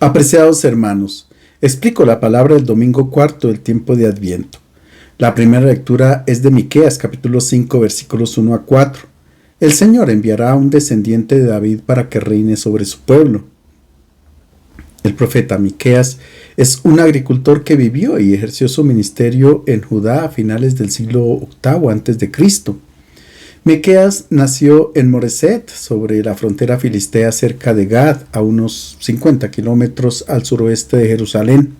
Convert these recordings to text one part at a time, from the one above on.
Apreciados hermanos, explico la palabra del domingo cuarto del tiempo de Adviento. La primera lectura es de Miqueas capítulo 5 versículos 1 a 4. El Señor enviará a un descendiente de David para que reine sobre su pueblo. El profeta Miqueas es un agricultor que vivió y ejerció su ministerio en Judá a finales del siglo VIII a.C. Miqueas nació en Moreset, sobre la frontera filistea cerca de Gad, a unos 50 kilómetros al suroeste de Jerusalén.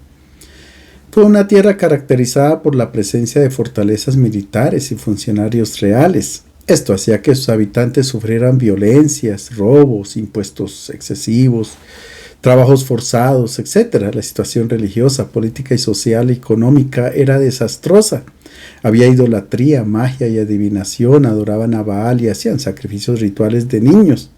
Fue una tierra caracterizada por la presencia de fortalezas militares y funcionarios reales. Esto hacía que sus habitantes sufrieran violencias, robos, impuestos excesivos, trabajos forzados, etc. La situación religiosa, política y social y económica era desastrosa. Había idolatría, magia y adivinación, adoraban a Baal y hacían sacrificios rituales de niños.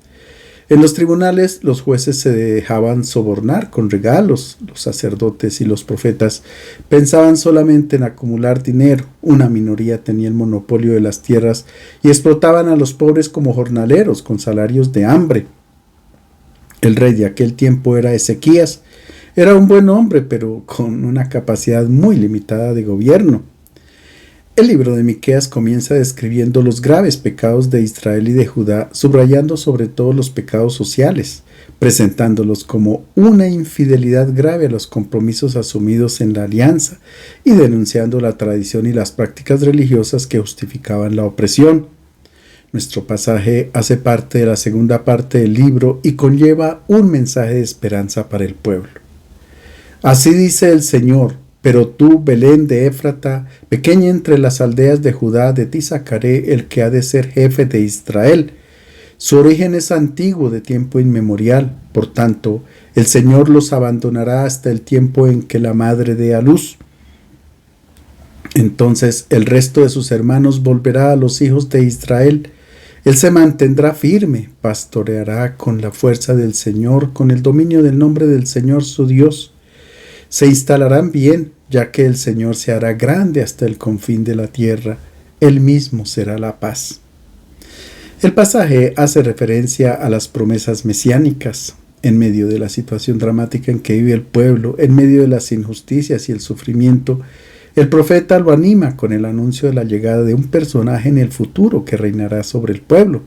En los tribunales los jueces se dejaban sobornar con regalos. Los sacerdotes y los profetas pensaban solamente en acumular dinero. Una minoría tenía el monopolio de las tierras y explotaban a los pobres como jornaleros con salarios de hambre. El rey de aquel tiempo era Ezequías. Era un buen hombre, pero con una capacidad muy limitada de gobierno. El libro de Miqueas comienza describiendo los graves pecados de Israel y de Judá, subrayando sobre todo los pecados sociales, presentándolos como una infidelidad grave a los compromisos asumidos en la alianza y denunciando la tradición y las prácticas religiosas que justificaban la opresión. Nuestro pasaje hace parte de la segunda parte del libro y conlleva un mensaje de esperanza para el pueblo. Así dice el Señor: pero tú, Belén de Éfrata, pequeña entre las aldeas de Judá, de ti sacaré el que ha de ser jefe de Israel. Su origen es antiguo, de tiempo inmemorial. Por tanto, el Señor los abandonará hasta el tiempo en que la madre dé a luz. Entonces el resto de sus hermanos volverá a los hijos de Israel. Él se mantendrá firme, pastoreará con la fuerza del Señor, con el dominio del nombre del Señor su Dios. Se instalarán bien, ya que el Señor se hará grande hasta el confín de la tierra. Él mismo será la paz. El pasaje hace referencia a las promesas mesiánicas. En medio de la situación dramática en que vive el pueblo, en medio de las injusticias y el sufrimiento, el profeta lo anima con el anuncio de la llegada de un personaje en el futuro que reinará sobre el pueblo.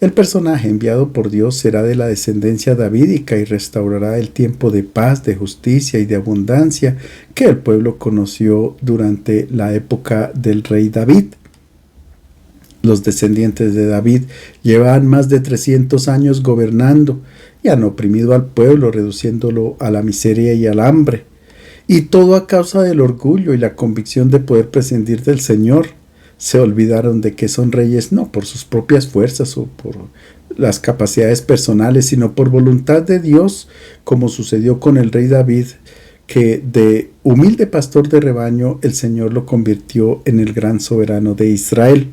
El personaje enviado por Dios será de la descendencia davídica y restaurará el tiempo de paz, de justicia y de abundancia que el pueblo conoció durante la época del rey David. Los descendientes de David llevaban más de 300 años gobernando y han oprimido al pueblo, reduciéndolo a la miseria y al hambre. Y todo a causa del orgullo y la convicción de poder prescindir del Señor. Se olvidaron de que son reyes no por sus propias fuerzas o por las capacidades personales, sino por voluntad de Dios, como sucedió con el rey David, que de humilde pastor de rebaño el Señor lo convirtió en el gran soberano de Israel.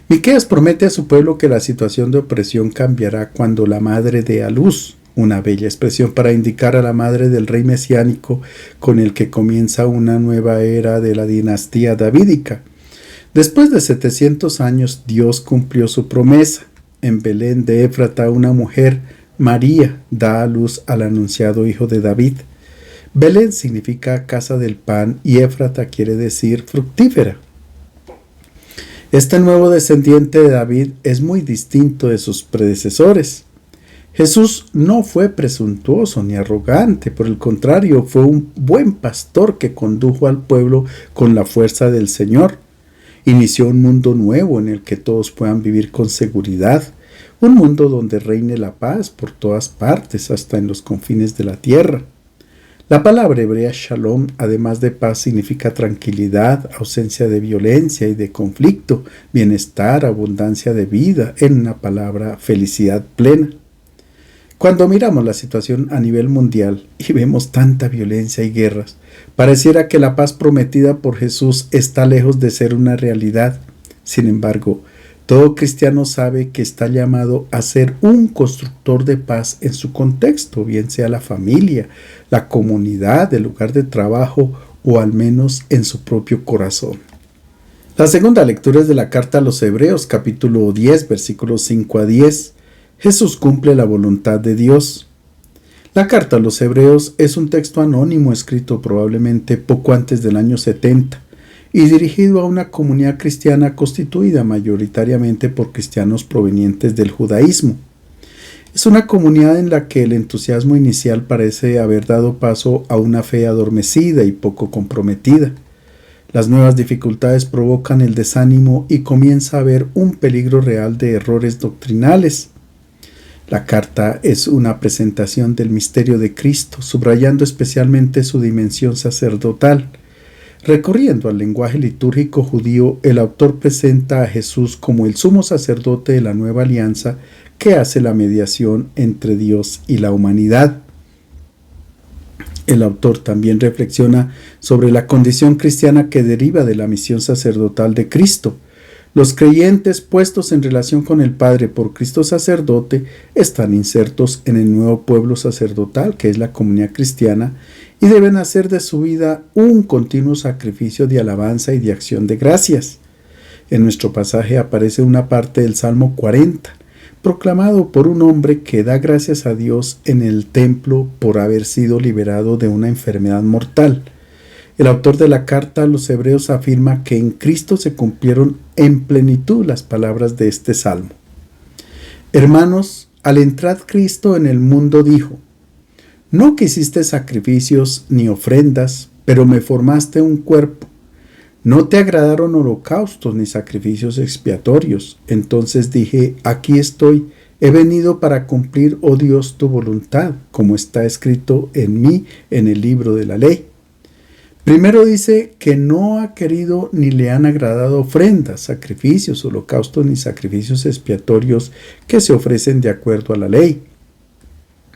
Miqueas promete a su pueblo que la situación de opresión cambiará cuando la madre dé a luz, una bella expresión para indicar a la madre del rey mesiánico con el que comienza una nueva era de la dinastía davídica. Después de 700 años, Dios cumplió su promesa. En Belén de Éfrata, una mujer, María, da a luz al anunciado hijo de David. Belén significa casa del pan y Éfrata quiere decir fructífera. Este nuevo descendiente de David es muy distinto de sus predecesores. Jesús no fue presuntuoso ni arrogante, por el contrario, fue un buen pastor que condujo al pueblo con la fuerza del Señor. Inició un mundo nuevo en el que todos puedan vivir con seguridad, un mundo donde reine la paz por todas partes, hasta en los confines de la tierra. La palabra hebrea shalom, además de paz, significa tranquilidad, ausencia de violencia y de conflicto, bienestar, abundancia de vida, en una palabra, felicidad plena. Cuando miramos la situación a nivel mundial y vemos tanta violencia y guerras, pareciera que la paz prometida por Jesús está lejos de ser una realidad. Sin embargo, todo cristiano sabe que está llamado a ser un constructor de paz en su contexto, bien sea la familia, la comunidad, el lugar de trabajo o al menos en su propio corazón. La segunda lectura es de la carta a los Hebreos, capítulo 10, versículos 5 a 10. Jesús cumple la voluntad de Dios. La carta a los Hebreos es un texto anónimo escrito probablemente poco antes del año 70 y dirigido a una comunidad cristiana constituida mayoritariamente por cristianos provenientes del judaísmo. Es una comunidad en la que el entusiasmo inicial parece haber dado paso a una fe adormecida y poco comprometida. Las nuevas dificultades provocan el desánimo y comienza a haber un peligro real de errores doctrinales. La carta es una presentación del misterio de Cristo, subrayando especialmente su dimensión sacerdotal. Recorriendo al lenguaje litúrgico judío, el autor presenta a Jesús como el sumo sacerdote de la nueva alianza que hace la mediación entre Dios y la humanidad. El autor también reflexiona sobre la condición cristiana que deriva de la misión sacerdotal de Cristo. Los creyentes puestos en relación con el Padre por Cristo sacerdote están insertos en el nuevo pueblo sacerdotal que es la comunidad cristiana y deben hacer de su vida un continuo sacrificio de alabanza y de acción de gracias. En nuestro pasaje aparece una parte del Salmo 40, proclamado por un hombre que da gracias a Dios en el templo por haber sido liberado de una enfermedad mortal. El autor de la carta a los Hebreos afirma que en Cristo se cumplieron en plenitud las palabras de este salmo. Hermanos, al entrar Cristo en el mundo dijo: no quisiste sacrificios ni ofrendas, pero me formaste un cuerpo. No te agradaron holocaustos ni sacrificios expiatorios. Entonces dije: aquí estoy, he venido para cumplir, oh Dios, tu voluntad, como está escrito en mí en el libro de la ley. Primero dice que no ha querido ni le han agradado ofrendas, sacrificios, holocaustos ni sacrificios expiatorios que se ofrecen de acuerdo a la ley.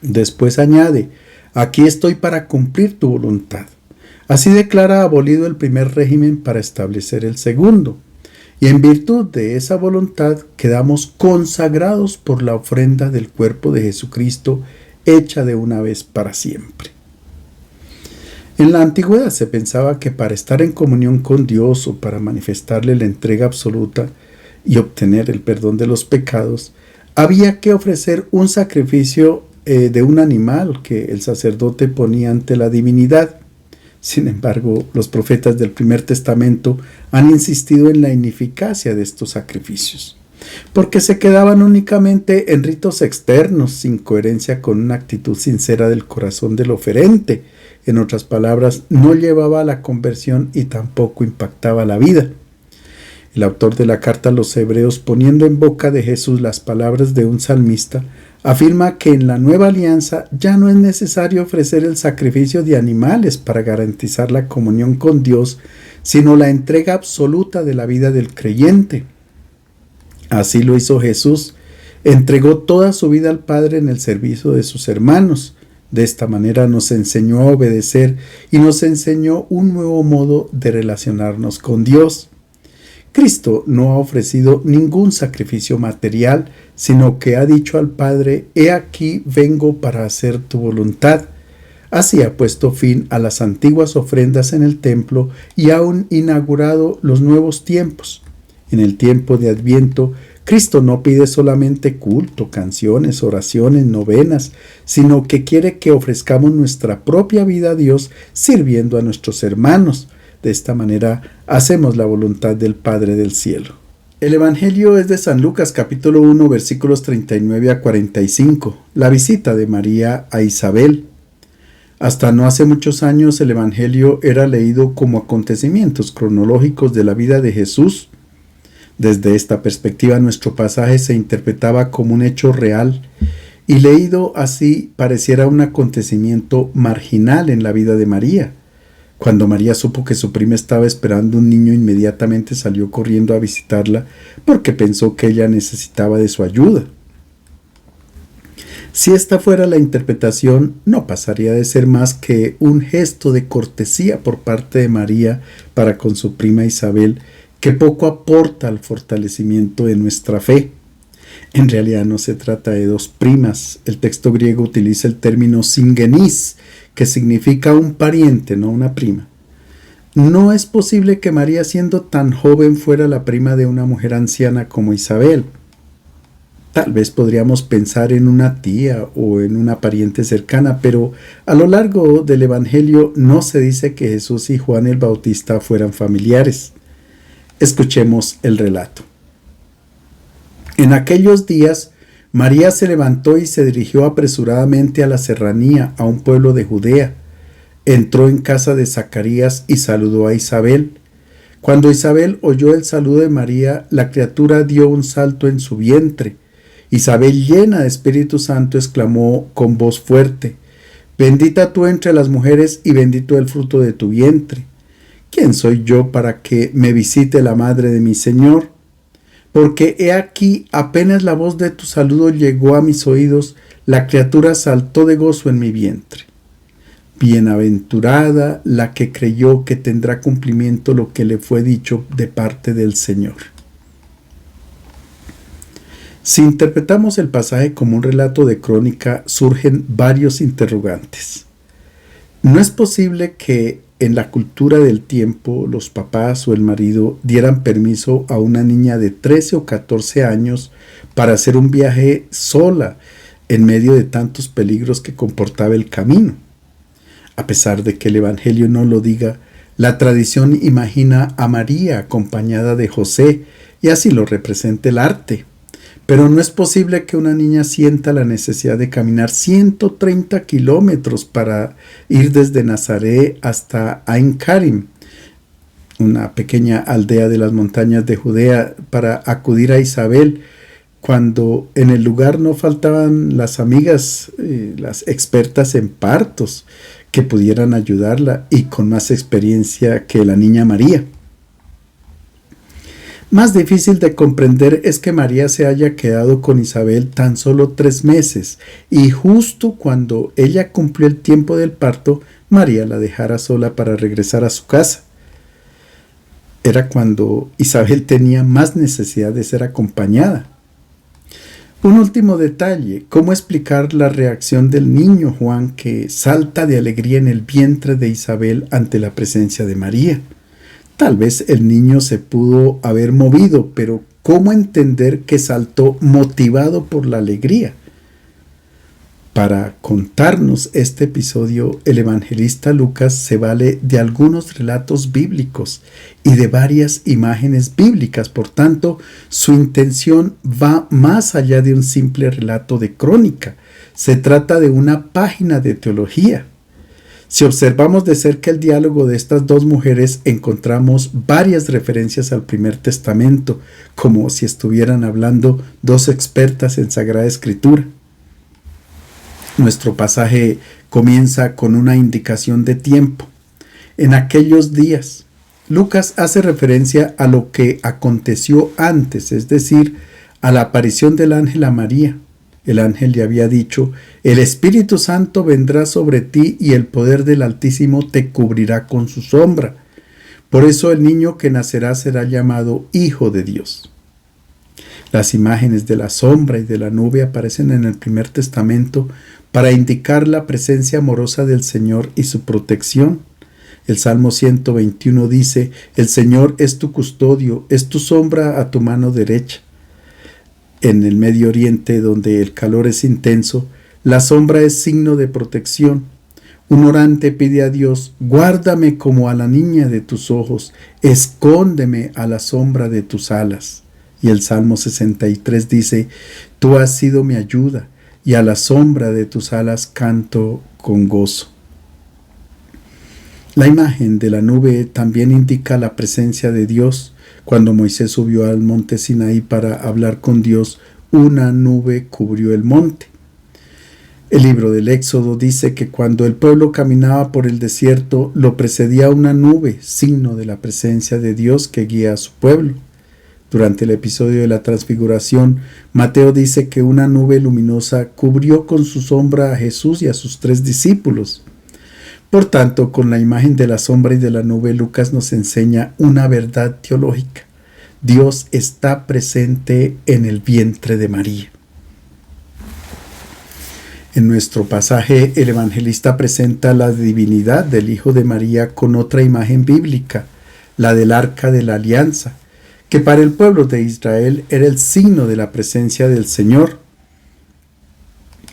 Después añade: aquí estoy para cumplir tu voluntad. Así declara abolido el primer régimen para establecer el segundo. Y en virtud de esa voluntad quedamos consagrados por la ofrenda del cuerpo de Jesucristo, hecha de una vez para siempre. En la antigüedad se pensaba que para estar en comunión con Dios o para manifestarle la entrega absoluta y obtener el perdón de los pecados, había que ofrecer un sacrificio de un animal que el sacerdote ponía ante la divinidad. Sin embargo, los profetas del Primer Testamento han insistido en la ineficacia de estos sacrificios, porque se quedaban únicamente en ritos externos, sin coherencia con una actitud sincera del corazón del oferente. En otras palabras, no llevaba a la conversión y tampoco impactaba la vida. El autor de la carta a los Hebreos, poniendo en boca de Jesús las palabras de un salmista, afirma que en la nueva alianza ya no es necesario ofrecer el sacrificio de animales para garantizar la comunión con Dios, sino la entrega absoluta de la vida del creyente. Así lo hizo Jesús, entregó toda su vida al Padre en el servicio de sus hermanos. De esta manera nos enseñó a obedecer y nos enseñó un nuevo modo de relacionarnos con Dios. Cristo no ha ofrecido ningún sacrificio material, sino que ha dicho al Padre: he aquí vengo para hacer tu voluntad. Así ha puesto fin a las antiguas ofrendas en el templo y ha inaugurado los nuevos tiempos. En el tiempo de Adviento, Cristo no pide solamente culto, canciones, oraciones, novenas, sino que quiere que ofrezcamos nuestra propia vida a Dios sirviendo a nuestros hermanos. De esta manera hacemos la voluntad del Padre del cielo. El Evangelio es de San Lucas capítulo 1 versículos 39 a 45, la visita de María a Isabel. Hasta no hace muchos años el Evangelio era leído como acontecimientos cronológicos de la vida de Jesús. Desde esta perspectiva nuestro pasaje se interpretaba como un hecho real y leído así pareciera un acontecimiento marginal en la vida de María. Cuando María supo que su prima estaba esperando un niño, inmediatamente salió corriendo a visitarla porque pensó que ella necesitaba de su ayuda. Si esta fuera la interpretación, no pasaría de ser más que un gesto de cortesía por parte de María para con su prima Isabel, que poco aporta al fortalecimiento de nuestra fe. En realidad no se trata de dos primas. El texto griego utiliza el término singenis, que significa un pariente, no una prima. No es posible que María, siendo tan joven, fuera la prima de una mujer anciana como Isabel. Tal vez podríamos pensar en una tía o en una pariente cercana, pero a lo largo del Evangelio no se dice que Jesús y Juan el Bautista fueran familiares. Escuchemos el relato. En aquellos días, María se levantó y se dirigió apresuradamente a la serranía, a un pueblo de Judea. Entró en casa de Zacarías y saludó a Isabel. Cuando Isabel oyó el saludo de María, la criatura dio un salto en su vientre. Isabel, llena de Espíritu Santo, exclamó con voz fuerte: Bendita tú entre las mujeres y bendito el fruto de tu vientre. ¿Quién soy yo para que me visite la madre de mi Señor? Porque he aquí, apenas la voz de tu saludo llegó a mis oídos, la criatura saltó de gozo en mi vientre. Bienaventurada la que creyó que tendrá cumplimiento lo que le fue dicho de parte del Señor. Si interpretamos el pasaje como un relato de crónica, surgen varios interrogantes. No es posible que en la cultura del tiempo los papás o el marido dieran permiso a una niña de 13 o 14 años para hacer un viaje sola en medio de tantos peligros que comportaba el camino. A pesar de que el Evangelio no lo diga, la tradición imagina a María acompañada de José y así lo representa el arte. Pero no es posible que una niña sienta la necesidad de caminar 130 kilómetros para ir desde Nazaret hasta Ain Karim, una pequeña aldea de las montañas de Judea, para acudir a Isabel, cuando en el lugar no faltaban las amigas, las expertas en partos, que pudieran ayudarla y con más experiencia que la niña María. Más difícil de comprender es que María se haya quedado con Isabel tan solo 3 meses y justo cuando ella cumplió el tiempo del parto, María la dejara sola para regresar a su casa. Era cuando Isabel tenía más necesidad de ser acompañada. Un último detalle: ¿cómo explicar la reacción del niño Juan, que salta de alegría en el vientre de Isabel ante la presencia de María? Tal vez el niño se pudo haber movido, pero ¿cómo entender que saltó motivado por la alegría? Para contarnos este episodio, el evangelista Lucas se vale de algunos relatos bíblicos y de varias imágenes bíblicas. Por tanto, su intención va más allá de un simple relato de crónica. Se trata de una página de teología. Si observamos de cerca el diálogo de estas dos mujeres, encontramos varias referencias al Primer Testamento, como si estuvieran hablando dos expertas en Sagrada Escritura. Nuestro pasaje comienza con una indicación de tiempo. En aquellos días, Lucas hace referencia a lo que aconteció antes, es decir, a la aparición del ángel a María. El ángel le había dicho: el Espíritu Santo vendrá sobre ti y el poder del Altísimo te cubrirá con su sombra. Por eso el niño que nacerá será llamado Hijo de Dios. Las imágenes de la sombra y de la nube aparecen en el Primer Testamento para indicar la presencia amorosa del Señor y su protección. El Salmo 121 dice: el Señor es tu custodio, es tu sombra a tu mano derecha. En el Medio Oriente, donde el calor es intenso, la sombra es signo de protección. Un orante pide a Dios: guárdame como a la niña de tus ojos, escóndeme a la sombra de tus alas. Y el Salmo 63 dice: tú has sido mi ayuda, y a la sombra de tus alas canto con gozo. La imagen de la nube también indica la presencia de Dios. Cuando Moisés subió al monte Sinaí para hablar con Dios, una nube cubrió el monte. El libro del Éxodo dice que cuando el pueblo caminaba por el desierto, lo precedía una nube, signo de la presencia de Dios que guía a su pueblo. Durante el episodio de la Transfiguración, Mateo dice que una nube luminosa cubrió con su sombra a Jesús y a sus 3 discípulos. Por tanto, con la imagen de la sombra y de la nube, Lucas nos enseña una verdad teológica. Dios está presente en el vientre de María. En nuestro pasaje, el evangelista presenta la divinidad del Hijo de María con otra imagen bíblica, la del Arca de la Alianza, que para el pueblo de Israel era el signo de la presencia del Señor.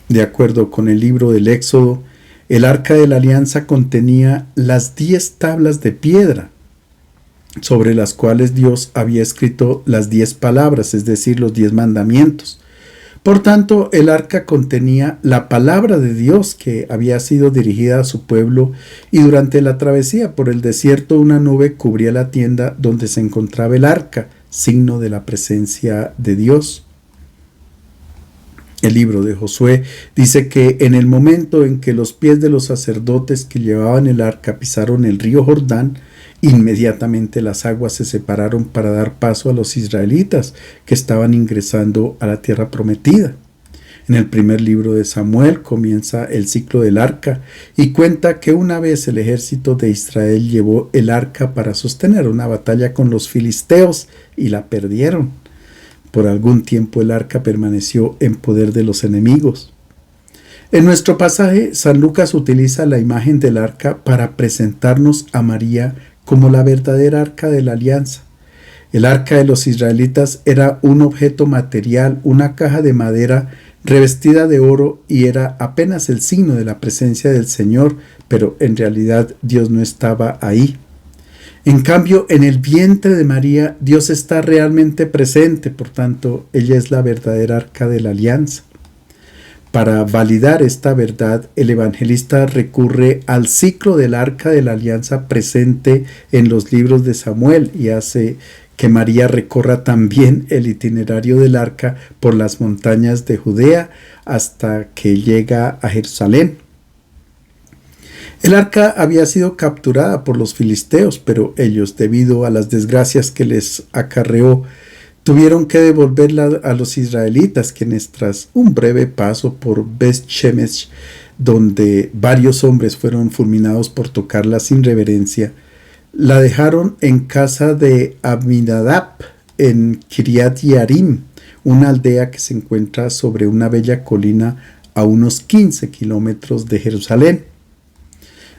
De acuerdo con el libro del Éxodo, el arca de la alianza contenía las 10 tablas de piedra, sobre las cuales Dios había escrito las 10 palabras, es decir, los 10 mandamientos. Por tanto, el arca contenía la palabra de Dios que había sido dirigida a su pueblo, y durante la travesía por el desierto una nube cubría la tienda donde se encontraba el arca, signo de la presencia de Dios. El libro de Josué dice que en el momento en que los pies de los sacerdotes que llevaban el arca pisaron el río Jordán, inmediatamente las aguas se separaron para dar paso a los israelitas que estaban ingresando a la tierra prometida. En el primer libro de Samuel comienza el ciclo del arca y cuenta que una vez el ejército de Israel llevó el arca para sostener una batalla con los filisteos y la perdieron. Por algún tiempo el arca permaneció en poder de los enemigos. En nuestro pasaje, San Lucas utiliza la imagen del arca para presentarnos a María como la verdadera arca de la alianza. El arca de los israelitas era un objeto material, una caja de madera revestida de oro, y era apenas el signo de la presencia del Señor, pero en realidad Dios no estaba ahí. En cambio, en el vientre de María, Dios está realmente presente, por tanto, ella es la verdadera arca de la alianza. Para validar esta verdad, el evangelista recurre al ciclo del arca de la alianza presente en los libros de Samuel y hace que María recorra también el itinerario del arca por las montañas de Judea hasta que llega a Jerusalén. El arca había sido capturada por los filisteos, pero ellos, debido a las desgracias que les acarreó, tuvieron que devolverla a los israelitas, quienes tras un breve paso por Bet-Shemesh, donde varios hombres fueron fulminados por tocarla sin reverencia, la dejaron en casa de Aminadab en Kiriat Yearim, una aldea que se encuentra sobre una bella colina a unos 15 kilómetros de Jerusalén.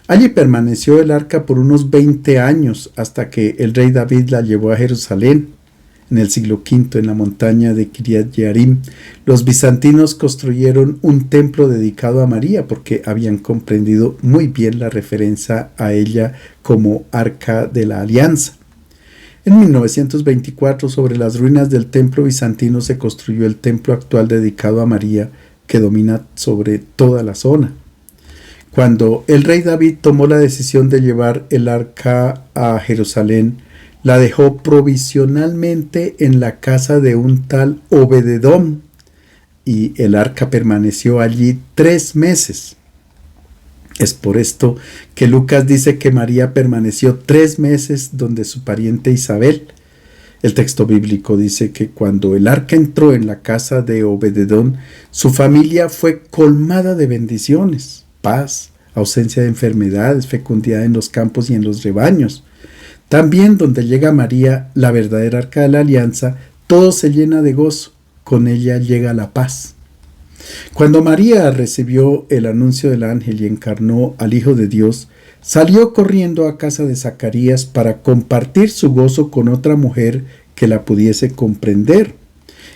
Allí permaneció el arca por unos 20 años hasta que el rey David la llevó a Jerusalén. En el siglo V, en la montaña de Kiriat Yearim, los bizantinos construyeron un templo dedicado a María porque habían comprendido muy bien la referencia a ella como arca de la alianza. En 1924, sobre las ruinas del templo bizantino, se construyó el templo actual dedicado a María, que domina sobre toda la zona. Cuando el rey David tomó la decisión de llevar el arca a Jerusalén, la dejó provisionalmente en la casa de un tal Obededom, y el arca permaneció allí 3 meses. Es por esto que Lucas dice que María permaneció 3 meses donde su pariente Isabel. El texto bíblico dice que cuando el arca entró en la casa de Obededom, su familia fue colmada de bendiciones, paz, ausencia de enfermedades, fecundidad en los campos y en los rebaños. También donde llega María, la verdadera arca de la alianza, todo se llena de gozo, con ella llega la paz. Cuando María recibió el anuncio del ángel y encarnó al Hijo de Dios, salió corriendo a casa de Zacarías para compartir su gozo con otra mujer que la pudiese comprender.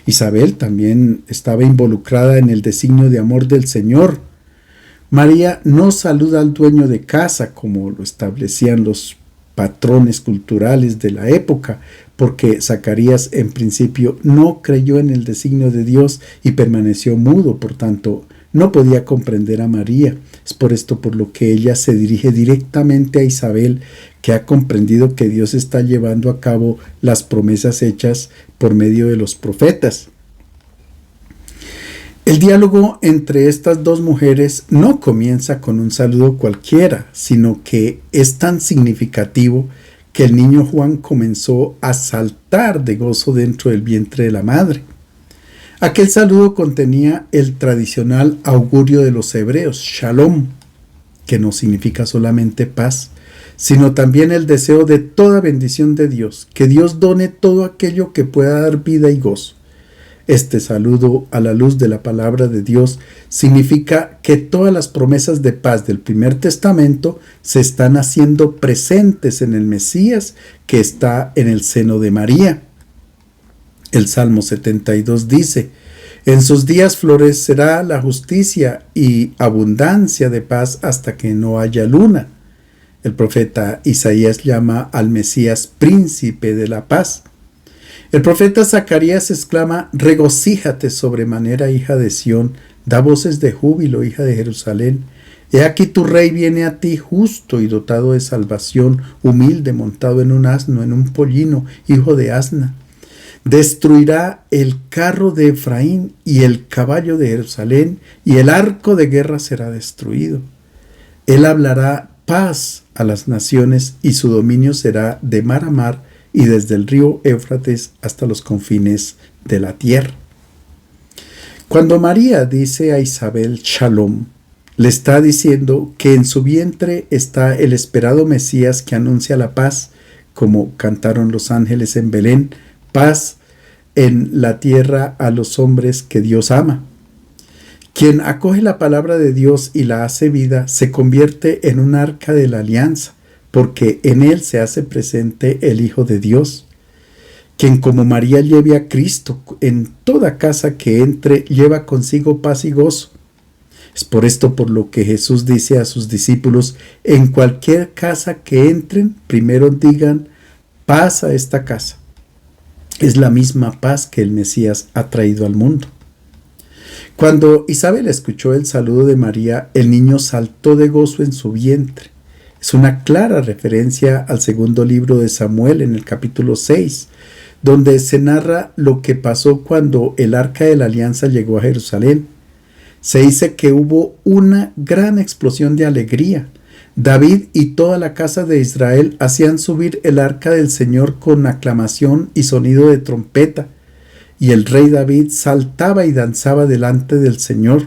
Isabel también estaba involucrada en el designio de amor del Señor. María no saluda al dueño de casa como lo establecían los patrones culturales de la época, porque Zacarías en principio no creyó en el designio de Dios y permaneció mudo, por tanto no podía comprender a María. Es por esto por lo que ella se dirige directamente a Isabel, que ha comprendido que Dios está llevando a cabo las promesas hechas por medio de los profetas. El diálogo entre estas dos mujeres no comienza con un saludo cualquiera, sino que es tan significativo que el niño Juan comenzó a saltar de gozo dentro del vientre de la madre. Aquel saludo contenía el tradicional augurio de los hebreos, Shalom, que no significa solamente paz, sino también el deseo de toda bendición de Dios, que Dios done todo aquello que pueda dar vida y gozo. Este saludo a la luz de la palabra de Dios significa que todas las promesas de paz del Primer Testamento se están haciendo presentes en el Mesías que está en el seno de María. El Salmo 72 dice: en sus días florecerá la justicia y abundancia de paz hasta que no haya luna. El profeta Isaías llama al Mesías príncipe de la paz. El profeta Zacarías exclama: regocíjate sobremanera, hija de Sión, da voces de júbilo, hija de Jerusalén. He aquí tu rey viene a ti justo y dotado de salvación, humilde, montado en un asno, en un pollino, hijo de asna. Destruirá el carro de Efraín y el caballo de Jerusalén, y el arco de guerra será destruido. Él hablará paz a las naciones, y su dominio será de mar a mar, y desde el río Éufrates hasta los confines de la tierra. Cuando María dice a Isabel Shalom, le está diciendo que en su vientre está el esperado Mesías que anuncia la paz, como cantaron los ángeles en Belén: paz en la tierra a los hombres que Dios ama. Quien acoge la palabra de Dios y la hace vida se convierte en un arca de la alianza, porque en él se hace presente el Hijo de Dios. Quien como María lleve a Cristo en toda casa que entre, lleva consigo paz y gozo. Es por esto por lo que Jesús dice a sus discípulos: en cualquier casa que entren, primero digan paz a esta casa. Es la misma paz que el Mesías ha traído al mundo. Cuando Isabel escuchó el saludo de María, el niño saltó de gozo en su vientre. Es una clara referencia al segundo libro de Samuel en el capítulo 6, donde se narra lo que pasó cuando el arca de la alianza llegó a Jerusalén. Se dice que hubo una gran explosión de alegría. David y toda la casa de Israel hacían subir el arca del Señor con aclamación y sonido de trompeta, y el rey David saltaba y danzaba delante del Señor.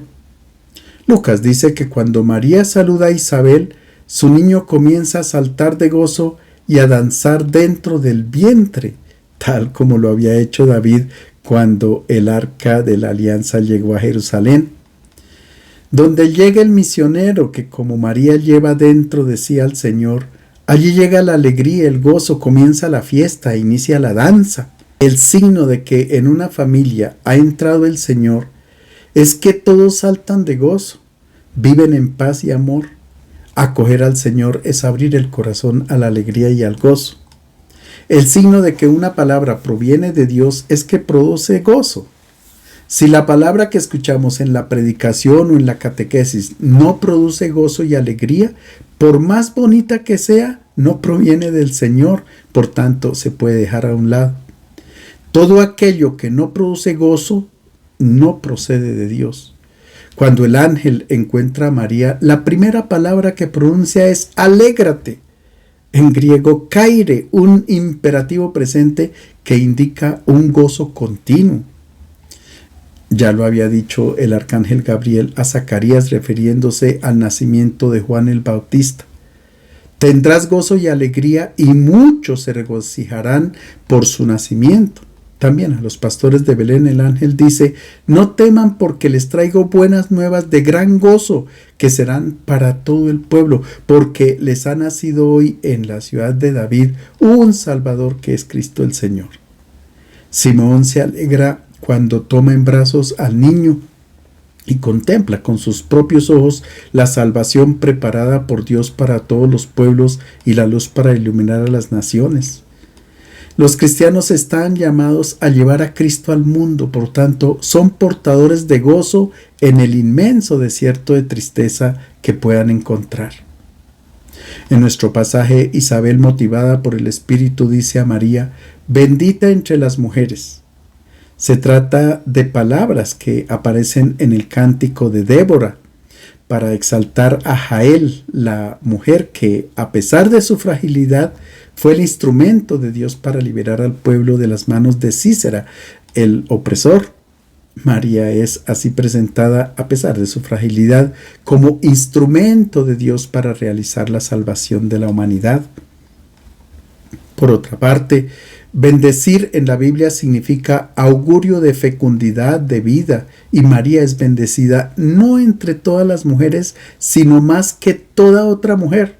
Lucas dice que cuando María saluda a Isabel, su niño comienza a saltar de gozo y a danzar dentro del vientre, tal como lo había hecho David cuando el arca de la alianza llegó a Jerusalén. Donde llega el misionero que como María lleva dentro de sí al Señor, allí llega la alegría, el gozo, comienza la fiesta, inicia la danza. El signo de que en una familia ha entrado el Señor es que todos saltan de gozo, viven en paz y amor. Acoger al Señor es abrir el corazón a la alegría y al gozo. El signo de que una palabra proviene de Dios es que produce gozo. Si la palabra que escuchamos en la predicación o en la catequesis no produce gozo y alegría, por más bonita que sea, no proviene del Señor, por tanto se puede dejar a un lado. Todo aquello que no produce gozo no procede de Dios. Cuando el ángel encuentra a María, la primera palabra que pronuncia es alégrate. En griego, kaire, un imperativo presente que indica un gozo continuo. Ya lo había dicho el arcángel Gabriel a Zacarías refiriéndose al nacimiento de Juan el Bautista. Tendrás gozo y alegría y muchos se regocijarán por su nacimiento. También a los pastores de Belén el ángel dice: no teman porque les traigo buenas nuevas de gran gozo que serán para todo el pueblo, porque les ha nacido hoy en la ciudad de David un Salvador que es Cristo el Señor. Simón se alegra cuando toma en brazos al niño y contempla con sus propios ojos la salvación preparada por Dios para todos los pueblos y la luz para iluminar a las naciones. Los cristianos están llamados a llevar a Cristo al mundo, por tanto, son portadores de gozo en el inmenso desierto de tristeza que puedan encontrar. En nuestro pasaje, Isabel, motivada por el Espíritu, dice a María: bendita entre las mujeres. Se trata de palabras que aparecen en el cántico de Débora para exaltar a Jael, la mujer que, a pesar de su fragilidad, fue el instrumento de Dios para liberar al pueblo de las manos de Sísera, el opresor. María es así presentada, a pesar de su fragilidad, como instrumento de Dios para realizar la salvación de la humanidad. Por otra parte, bendecir en la Biblia significa augurio de fecundidad, de vida, y María es bendecida no entre todas las mujeres, sino más que toda otra mujer.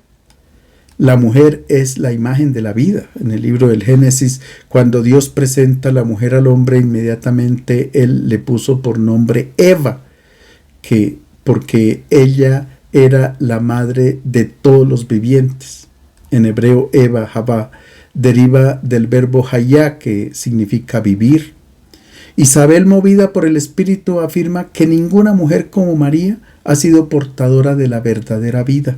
La mujer es la imagen de la vida. En el libro del Génesis, cuando Dios presenta a la mujer al hombre, inmediatamente Él le puso por nombre Eva, porque ella era la madre de todos los vivientes. En hebreo, Eva, Javá, deriva del verbo hayá, que significa vivir. Isabel, movida por el Espíritu, afirma que ninguna mujer como María ha sido portadora de la verdadera vida.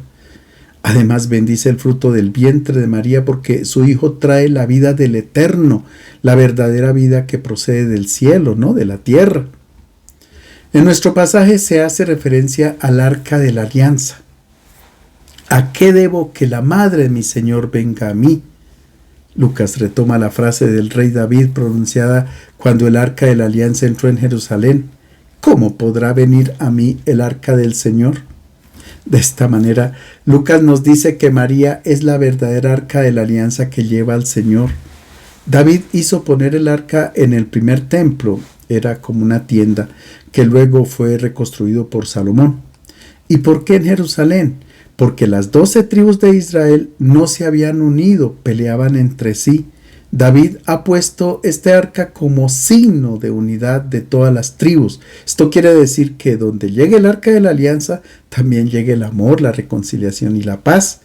Además, bendice el fruto del vientre de María porque su hijo trae la vida del Eterno, la verdadera vida que procede del cielo, no de la tierra. En nuestro pasaje se hace referencia al arca de la alianza. ¿A qué debo que la madre de mi Señor venga a mí? Lucas retoma la frase del rey David pronunciada cuando el arca de la alianza entró en Jerusalén. ¿Cómo podrá venir a mí el arca del Señor? De esta manera, Lucas nos dice que María es la verdadera arca de la alianza que lleva al Señor. David hizo poner el arca en el primer templo, era como una tienda, que luego fue reconstruido por Salomón. ¿Y por qué en Jerusalén? Porque las 12 tribus de Israel no se habían unido, peleaban entre sí. David ha puesto este arca como signo de unidad de todas las tribus. Esto quiere decir que donde llegue el arca de la alianza, también llegue el amor, la reconciliación y la paz.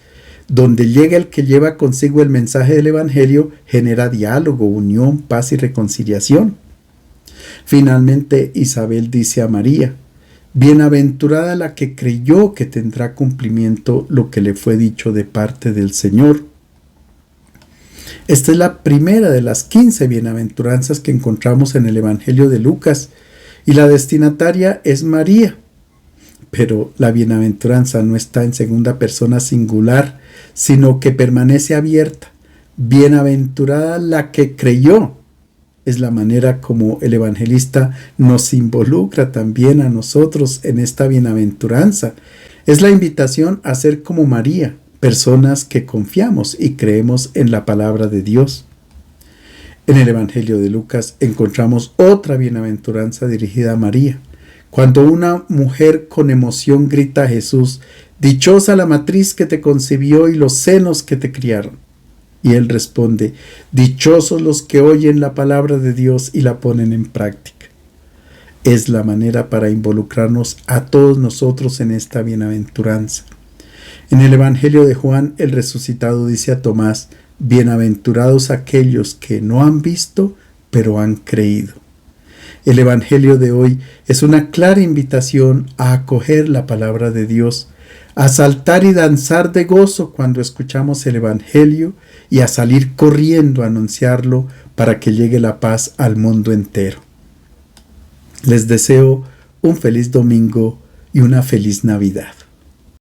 Donde llegue el que lleva consigo el mensaje del Evangelio, genera diálogo, unión, paz y reconciliación. Finalmente, Isabel dice a María: bienaventurada la que creyó que tendrá cumplimiento lo que le fue dicho de parte del Señor. Esta es la primera de las 15 bienaventuranzas que encontramos en el Evangelio de Lucas, y la destinataria es María. Pero la bienaventuranza no está en segunda persona singular, sino que permanece abierta. Bienaventurada la que creyó. Es la manera como el evangelista nos involucra también a nosotros en esta bienaventuranza. Es la invitación a ser como María, personas que confiamos y creemos en la palabra de Dios. En el Evangelio de Lucas encontramos otra bienaventuranza dirigida a María. Cuando una mujer con emoción grita a Jesús: dichosa la matriz que te concibió y los senos que te criaron. Y él responde: dichosos los que oyen la palabra de Dios y la ponen en práctica. Es la manera para involucrarnos a todos nosotros en esta bienaventuranza. En el Evangelio de Juan, el resucitado dice a Tomás: bienaventurados aquellos que no han visto, pero han creído. El Evangelio de hoy es una clara invitación a acoger la palabra de Dios, a saltar y danzar de gozo cuando escuchamos el Evangelio y a salir corriendo a anunciarlo para que llegue la paz al mundo entero. Les deseo un feliz domingo y una feliz Navidad.